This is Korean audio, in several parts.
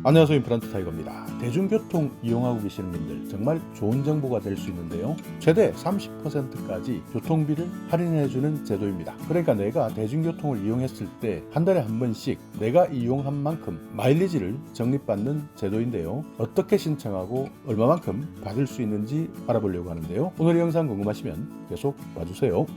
안녕하세요, 임플란트 타이거입니다. 대중교통 이용하고 계시는 분들 정말 좋은 정보가 될 수 있는데요, 최대 30%까지 교통비를 할인해주는 제도입니다. 그러니까 내가 대중교통을 이용했을 때 한 달에 한 번씩 내가 이용한 만큼 마일리지를 적립받는 제도인데요, 어떻게 신청하고 얼마만큼 받을 수 있는지 알아보려고 하는데요, 오늘 영상 궁금하시면 계속 봐주세요.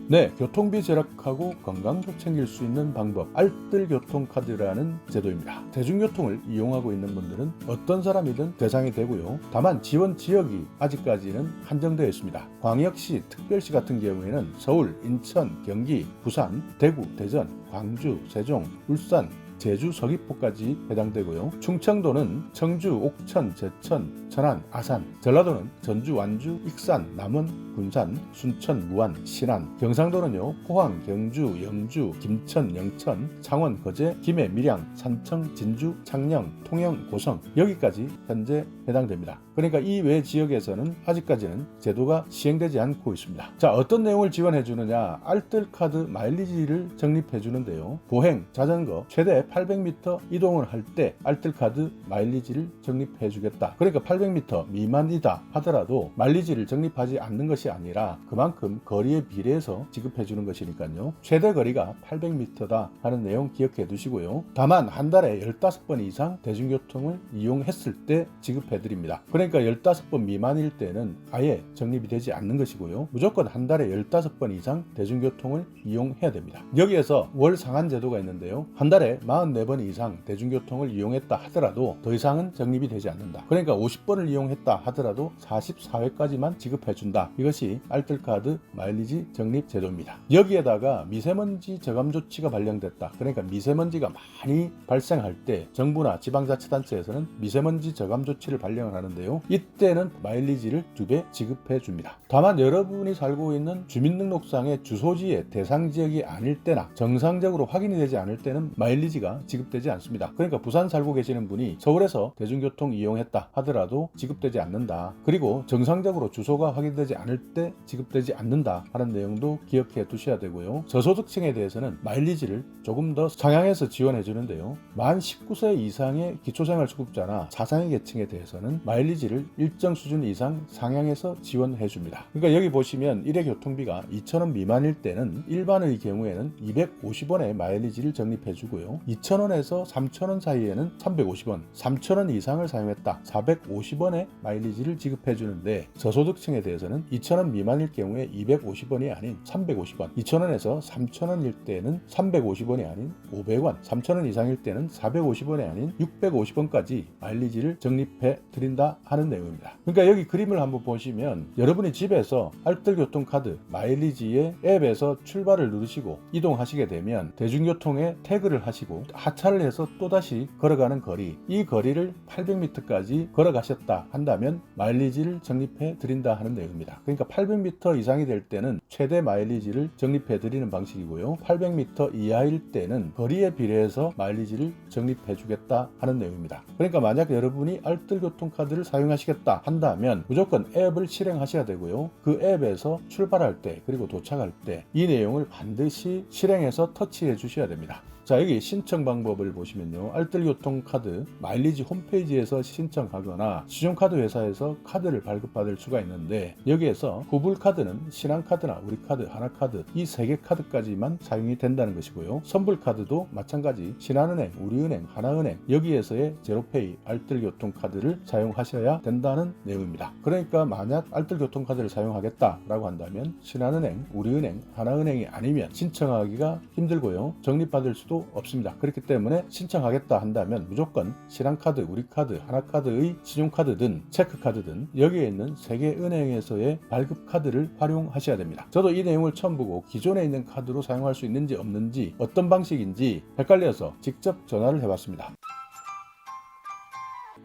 네, 교통비 절약하고 건강도 챙길 수 있는 방법, 알뜰교통카드라는 제도입니다. 대중교통을 이용하고 있는 분들은 어떤 사람이든 대상이 되고요, 다만 지원 지역이 아직까지는 한정되어 있습니다. 광역시, 특별시 같은 경우에는 서울, 인천, 경기, 부산, 대구, 대전, 광주, 세종, 울산, 제주, 서귀포까지 해당되고요. 충청도는 청주, 옥천, 제천, 천안, 아산, 전라도는 전주, 완주, 익산, 남원, 군산, 순천, 무안, 신안, 경상도는요 포항, 경주, 영주, 김천, 영천, 창원, 거제, 김해, 밀양, 산청, 진주, 창녕, 통영, 고성, 여기까지 현재 해당됩니다. 그러니까 이 외 지역에서는 아직까지는 제도가 시행되지 않고 있습니다. 자, 어떤 내용을 지원해 주느냐? 알뜰카드 마일리지를 적립해 주는데요, 보행, 자전거 최대 800m 이동을 할 때 알뜰카드 마일리지를 적립해 주겠다. 그러니까 800m 미만이다 하더라도 마일리지를 적립하지 않는 것이 아니라 그만큼 거리에 비례해서 지급해 주는 것이니까요, 최대 거리가 800m다 하는 내용 기억해 두시고요, 다만 한 달에 15번 이상 대중교통을 이용했을 때 지급해 드립니다. 그러니까 15번 미만일 때는 아예 적립이 되지 않는 것이고요, 무조건 한 달에 15번 이상 대중교통을 이용해야 됩니다. 여기에서 월 상한 제도가 있는데요, 한 달에 44번 이상 대중교통을 이용했다 하더라도 더 이상은 적립이 되지 않는다. 그러니까 50번을 이용했다 하더라도 44회까지만 지급해 준다. 이것이 알뜰카드 마일리지 적립 제도입니다. 여기에다가 미세먼지 저감 조치가 발령됐다. 그러니까 미세먼지가 많이 발생할 때 정부나 지방자치단체에서는 미세먼지 저감 조치를 발령을 하는데요, 이때는 마일리지를 2배 지급해 줍니다. 다만 여러분이 살고 있는 주민등록상의 주소지의 대상 지역이 아닐 때나 정상적으로 확인이 되지 않을 때는 마일리지가 지급되지 않습니다. 그러니까 부산 살고 계시는 분이 서울에서 대중교통 이용했다 하더라도 지급되지 않는다. 그리고 정상적으로 주소가 확인되지 않을 때 지급되지 않는다 하는 내용도 기억해 두셔야 되고요, 저소득층에 대해서는 마일리지를 조금 더 상향해서 지원해 주는데요, 만 19세 이상의 기초생활수급자나 차상위 계층에 대해서는 마일리지를 일정 수준 이상 상향해서 지원해 줍니다. 그러니까 여기 보시면 일회 교통비가 2,000원 미만일 때는 일반의 경우에는 250원의 마일리지를 적립해 주고요, 2,000원에서 3,000원 사이에는 350원, 3,000원 이상을 사용했다 450원의 마일리지를 지급해 주는데, 저소득층에 대해서는 2,000원 미만일 경우에 250원이 아닌 350원, 2,000원에서 3,000원일 때는 350원이 아닌 500원, 3,000원 이상일 때는 450원이 아닌 650원까지 마일리지를 적립해 드린다 하는 내용입니다. 그러니까 여기 그림을 한번 보시면 여러분이 집에서 알뜰교통카드 마일리지의 앱에서 출발을 누르시고 이동하시게 되면 대중교통에 태그를 하시고 하차를 해서 또다시 걸어가는 거리, 이 거리를 800m까지 걸어가셨다 한다면 마일리지를 적립해 드린다 하는 내용입니다. 그러니까 800m 이상이 될 때는 최대 마일리지를 적립해 드리는 방식이고요, 800m 이하일 때는 거리에 비례해서 마일리지를 적립해 주겠다 하는 내용입니다. 그러니까 만약 여러분이 알뜰교통카드를 사용하시겠다 한다면 무조건 앱을 실행하셔야 되고요, 그 앱에서 출발할 때 그리고 도착할 때 이 내용을 반드시 실행해서 터치해 주셔야 됩니다. 자, 여기 신청 방법을 보시면요, 알뜰교통카드 마일리지 홈페이지에서 신청하거나 신용카드 회사에서 카드를 발급받을 수가 있는데, 여기에서 후불카드는 신한카드나 우리카드, 하나카드 이 3개 카드까지만 사용이 된다는 것이고요, 선불카드도 마찬가지 신한은행, 우리은행, 하나은행 여기에서의 제로페이 알뜰교통카드를 사용하셔야 된다는 내용입니다. 그러니까 만약 알뜰교통카드를 사용하겠다라고 한다면 신한은행, 우리은행, 하나은행이 아니면 신청하기가 힘들고요, 적립받을 수도 없습니다. 그렇기 때문에 신청하겠다 한다면 무조건 신한카드, 우리카드, 하나카드의 신용카드든 체크카드든 여기에 있는 3개 은행에서의 발급카드를 활용하셔야 됩니다. 저도 이 내용을 처음 보고 기존에 있는 카드로 사용할 수 있는지 없는지 어떤 방식인지 헷갈려서 직접 전화를 해봤습니다.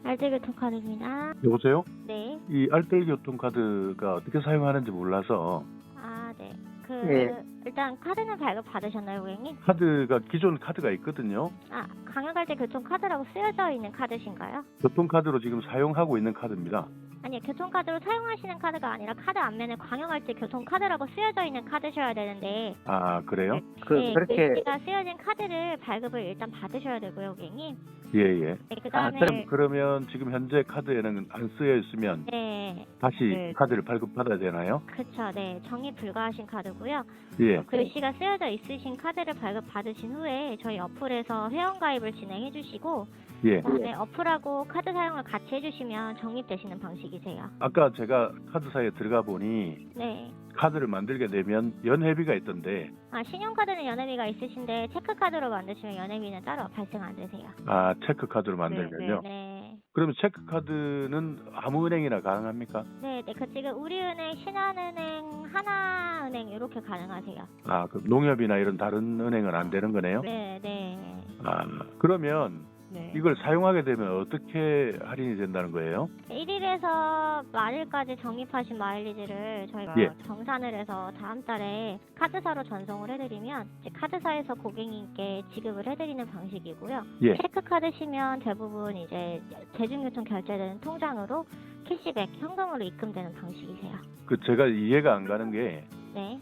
알뜰교통카드입니다. 여보세요? 네. 이 알뜰교통카드가 어떻게 사용하는지 몰라서. 네. 네. 일단 카드는 발급 받으셨나요, 고객님? 카드가 기존 카드가 있거든요. 강역할때 교통카드라고 쓰여져 있는 카드신가요? 교통카드로 지금 사용하고 있는 카드입니다. 아니요, 교통카드로 사용하시는 카드가 아니라 카드 앞면에 광역할 때 교통카드라고 쓰여져 있는 카드셔야 되는데 아, 그래요? 네, 그렇게 글씨가 쓰여진 카드를 발급을 일단 받으셔야 되고요, 고객님. 예, 예. 네, 그다음에 그러면 지금 현재 카드에는 안 쓰여 있으면 네, 다시 네. 카드를 발급받아야 되나요? 그쵸, 네, 정립 불가하신 카드고요. 예. 글씨가 쓰여져 있으신 카드를 발급 받으신 후에 저희 어플에서 회원가입을 진행해 주시고 예. 그다음에 어플하고 카드 사용을 같이 해주시면 적립되시는 방식이세요. 아까 제가 카드사에 들어가 보니 네. 카드를 만들게 되면 연회비가 있던데, 아, 신용카드는 연회비가 있으신데 체크카드로 만드시면 연회비는 따로 발생 안 되세요. 아, 체크카드로 만들면요? 네. 그러면 체크카드는 아무 은행이나 가능합니까? 네, 네. 그 지금 우리은행, 신한은행, 하나은행 이렇게 가능하세요. 아, 그 농협이나 이런 다른 은행은 안 되는 거네요? 네, 네. 아, 그러면 네. 이걸 사용하게 되면 어떻게 할인이 된다는 거예요? 1일에서 말일까지 적립하신 마일리지를 저희가 예. 정산을 해서 다음 달에 카드사로 전송을 해드리면 이제 카드사에서 고객님께 지급을 해드리는 방식이고요. 예. 체크카드시면 대부분 이제 대중교통 결제되는 통장으로 캐시백 현금으로 입금되는 방식이세요. 그 제가 이해가 안 가는 게 네,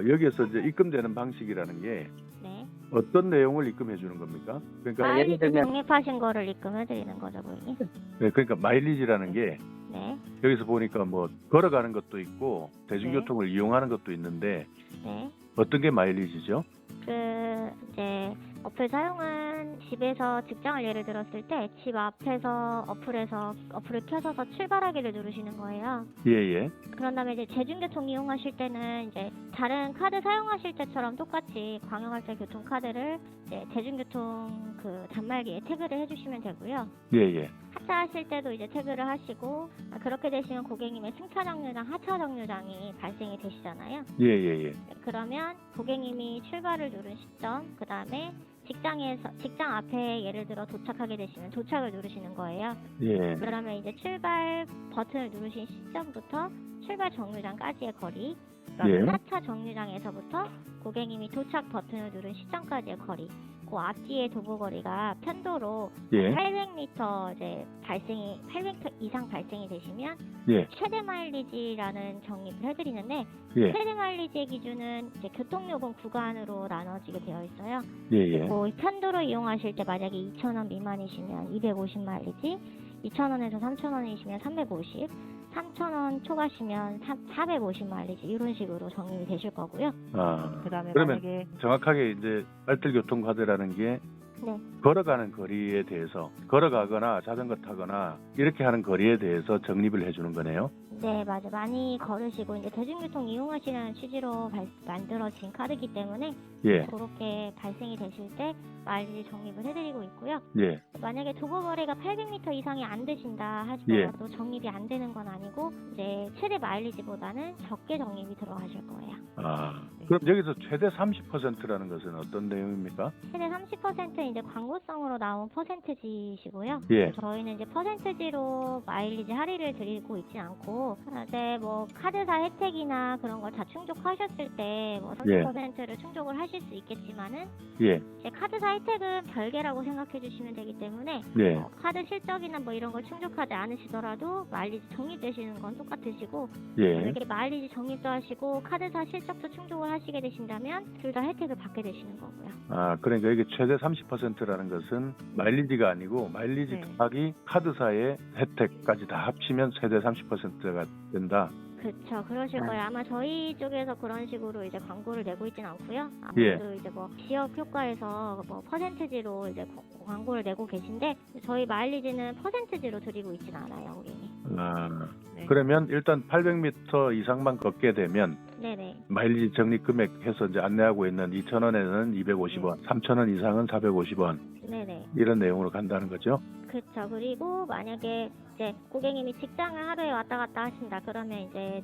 여기에서 이제 입금되는 방식이라는 게 네. 어떤 내용을 입금해 주는 겁니까? 그러니까 마일리지 들면- 적립하신 거를 입금해드리는 거죠, 고객님. 그러니까 마일리지라는 게 네, 여기서 보니까 뭐 걸어가는 것도 있고 대중교통을 이용하는 것도 있는데 네. 어떤 게 마일리지죠? 그 이제 어플 사용은 집에서 직장을 예를 들었을 때 집 앞에서 어플을 켜셔서 출발하기를 누르시는 거예요. 예예. 그런 다음에 이제 대중교통 이용하실 때는 이제 다른 카드 사용하실 때처럼 똑같이 광역할 때 교통카드를 이제 대중교통 그 단말기에 태그를 해주시면 되고요. 예예. 하차하실 때도 이제 태그를 하시고 그렇게 되시면 고객님의 승차 정류장, 하차 정류장이 발생이 되시잖아요. 예예예. 그러면 고객님이 출발을 누른 시점, 그 다음에 직장 앞에 예를 들어 도착하게 되시면 도착을 누르시는 거예요. 예. 그러면 이제 출발 버튼을 누르신 시점부터 출발 정류장까지의 거리, 예. 하차 정류장에서부터 고객님이 도착 버튼을 누른 시점까지의 거리, 그 앞뒤의 도보 거리가 편도로 예. 800m 이제 800m 이상 발생이 되시면 예. 최대 마일리지라는 적립을 해드리는데 예. 최대 마일리지의 기준은 이제 교통요금 구간으로 나눠지게 되어 있어요. 예예. 뭐 편도로 이용하실 때 만약에 2,000원 미만이시면 250 마일리지, 2,000원에서 3,000원이시면 350, 3,000원 초과시면 450 마일리지 이런 식으로 적립이 되실 거고요. 아. 그다음에 그러면 만약에 정확하게 이제 알뜰교통카드라는 게 네. 걸어가는 거리에 대해서 걸어가거나 자전거 타거나 이렇게 하는 거리에 대해서 적립을 해주는 거네요. 네, 맞아. 많이 걸으시고 이제 대중교통 이용하시라는 취지로 만들어진 카드이기 때문에 예. 그렇게 발생이 되실 때 마일리지 적립을 해드리고 있고요. 예. 만약에 도보 거리가 800m 이상이 안 되신다 하시더라도 적립이 안 되는 건 아니고 이제 최대 마일리지보다는 적게 적립이 들어가실 거예요. 아. 그럼 여기서 최대 30%라는 것은 어떤 내용입니까? 최대 30% 이제 광고성으로 나온 퍼센트지시고요. 예. 저희는 이제 퍼센트지로 마일리지 할인을 드리고 있진 않고 이제 뭐 카드사 혜택이나 그런 걸 다 충족하셨을 때 뭐 30%를 충족을 하실 수 있겠지만은 예. 이제 카드사 혜택은 별개라고 생각해 주시면 되기 때문에 예. 카드 실적이나 뭐 이런 걸 충족하지 않으시더라도 마일리지 적립되시는 건 똑같으시고 예. 만약에 마일리지 적립도 하시고 카드사 실적도 충족을 하시게 되신다면 둘 다 혜택을 받게 되시는 거고요. 아, 그러니까 이게 최대 30%라는 것은 마일리지가 아니고 마일리지 네. 더하기 카드사의 혜택까지 다 합치면 최대 30%가 된다. 그렇죠. 그러실 네. 거예요. 아마 저희 쪽에서 그런 식으로 이제 광고를 내고 있진 않고요. 아무래도 이제 뭐 지역 효과에서 뭐 퍼센트지로 이제 광고를 내고 계신데 저희 마일리지는 퍼센트지로 드리고 있진 않아요, 고객님. 아, 네. 그러면 일단 800m 이상만 걷게 되면 네네. 마일리지 적립 금액 해서 이제 안내하고 있는 2,000원에는 250원, 3,000원 이상은 450원 네네. 이런 내용으로 간다는 거죠. 그렇죠. 그리고 만약에 이제 고객님이 직장을 하루에 왔다 갔다 하신다 그러면 이제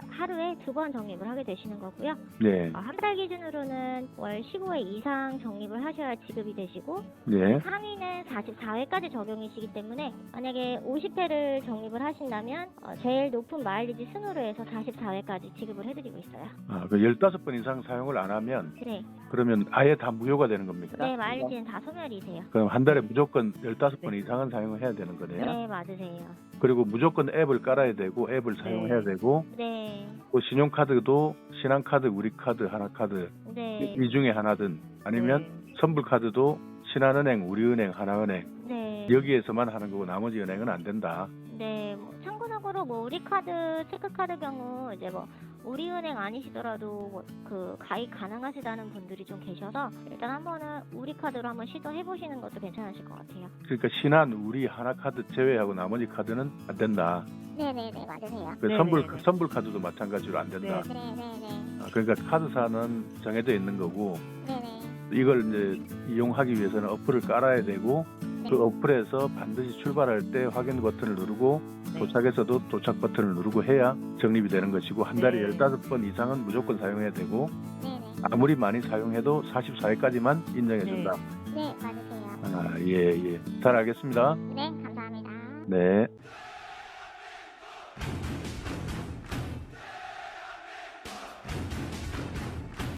하루에 2번 적립을 하게 되시는 거고요. 네. 한 달 기준으로는 월 15회 이상 적립을 하셔야 지급이 되시고 네. 상위는 44회까지 적용이시기 때문에 만약에 50회를 적립을 하신다면 제일 높은 마일리지 순으로 해서 44회까지 지급을 해드리고 드리고 있어요. 그 15번 이상 사용을 안 하면 네. 그러면 아예 다 무효가 되는 겁니까? 네, 마일리지는 다 소멸이세요. 그럼 한 달에 무조건 15번 이상은 사용을 해야 되는 거네요. 네, 맞으세요. 그리고 무조건 앱을 깔아야 되고 앱을 사용해야 되고 네. 또 신용카드도 신한카드, 우리카드, 하나카드 네. 이 중에 하나든 아니면 선불카드도 신한은행, 우리은행, 하나은행 네. 여기에서만 하는 거고 나머지 은행은 안 된다. 네. 뭐 참고적으로 뭐 우리카드, 체크카드 경우 이제 뭐 우리은행 아니시더라도 그 가입 가능하시다는 분들이 좀 계셔서 일단 한번은 우리카드로 한번 시도해 보시는 것도 괜찮으실 것 같아요. 그러니까 신한, 우리, 하나카드 제외하고 나머지 카드는 안 된다. 네네네, 맞으세요. 그 네네네. 선불카드도 마찬가지로 안 된다. 네네네. 그러니까 카드사는 정해져 있는 거고 네네. 이걸 이제 이용하기 위해서는 어플을 깔아야 되고 네. 그 어플에서 반드시 출발할 때 확인 버튼을 누르고 네. 도착해서도 도착 버튼을 누르고 해야 적립이 되는 것이고 한 달에 네. 15번 이상은 무조건 사용해야 되고 네네. 아무리 많이 사용해도 44회까지만 인정해준다. 네, 맞으세요. 예. 잘 알겠습니다. 네, 감사합니다. 네.